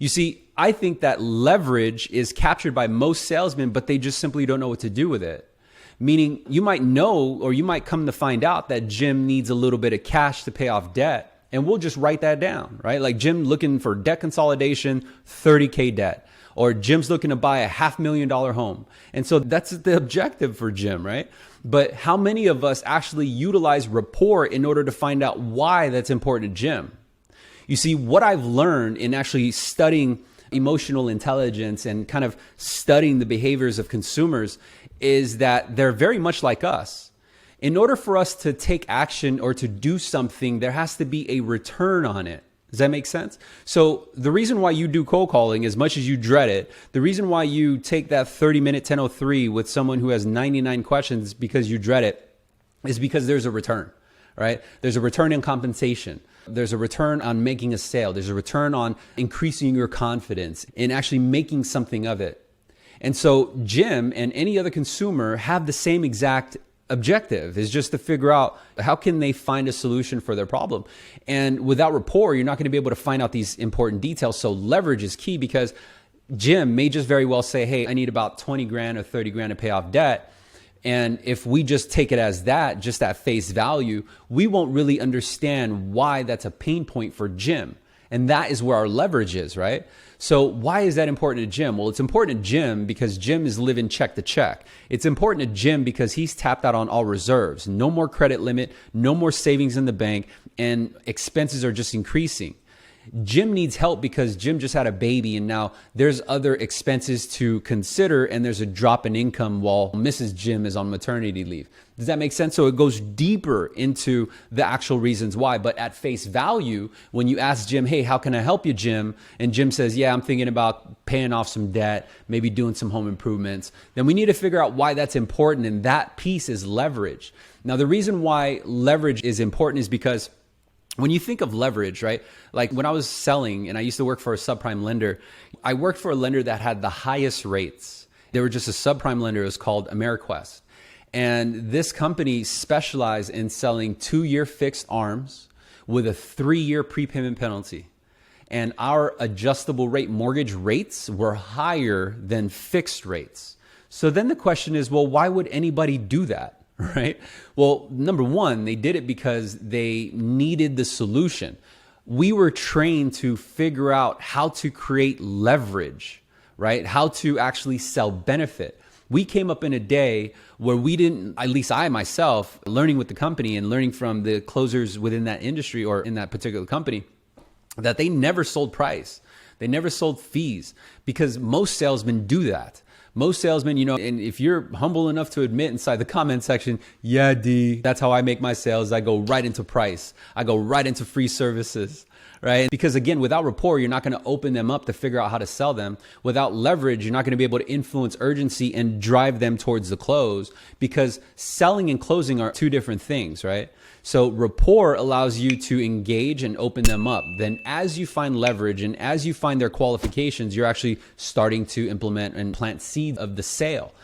You see, I think that leverage is captured by most salesmen, but they just simply don't know what to do with it. Meaning you might know, or you might come to find out that Jim needs a little bit of cash to pay off debt, and we'll just write that down, right? Like Jim looking for debt consolidation, 30K debt, or Jim's looking to buy a $500,000 home. And so that's the objective for Jim, right? But how many of us actually utilize rapport in order to find out why that's important to Jim? You see, what I've learned in actually studying emotional intelligence and kind of studying the behaviors of consumers is that they're very much like us. In order for us to take action or to do something, there has to be a return on it. Does that make sense? So the reason why you do cold calling, as much as you dread it, the reason why you take that 30-minute 1003 with someone who has 99 questions because you dread it, is because there's a return, right? There's a return in compensation. There's a return on making a sale. There's a return on increasing your confidence in actually making something of it. And so Jim and any other consumer have the same exact objective, is just to figure out how can they find a solution for their problem. And without rapport, you're not going to be able to find out these important details. So leverage is key, because Jim may just very well say, hey, I need about 20 grand or 30 grand to pay off debt. And if we just take it as that, just at face value, we won't really understand why that's a pain point for Jim. And that is where our leverage is, right? So why is that important to Jim? Well, it's important to Jim because Jim is living check to check. It's important to Jim because he's tapped out on all reserves. No more credit limit, no more savings in the bank, and expenses are just increasing. Jim needs help because Jim just had a baby, and now there's other expenses to consider, and there's a drop in income while Mrs. Jim is on maternity leave. Does that make sense? So it goes deeper into the actual reasons why. But at face value, when you ask Jim, hey, how can I help you, Jim? And Jim says, yeah, I'm thinking about paying off some debt, maybe doing some home improvements. Then we need to figure out why that's important. And that piece is leverage. Now, the reason why leverage is important is because when you think of leverage, right? Like when I was selling and I used to work for a subprime lender, I worked for a lender that had the highest rates. They were just a subprime lender. It was called AmeriQuest. And this company specialized in selling 2-year fixed ARMs with a 3-year prepayment penalty. And our adjustable rate mortgage rates were higher than fixed rates. So then the question is, well, why would anybody do that? Right? Well, number one, they did it because they needed the solution. We were trained to figure out how to create leverage, right? How to actually sell benefit. We came up in a day where we didn't, at least I myself, learning with the company and learning from the closers within that industry or in that particular company, that they never sold price. They never sold fees, because most salesmen do that. Most salesmen, and if you're humble enough to admit inside the comment section, yeah, D, that's how I make my sales. I go right into price. I go right into free services, right? Because again, without rapport, you're not going to open them up to figure out how to sell them. Without leverage, you're not going to be able to influence urgency and drive them towards the close, because selling and closing are two different things, right? So rapport allows you to engage and open them up. Then as you find leverage and as you find their qualifications, you're actually starting to implement and plant seeds of the sale.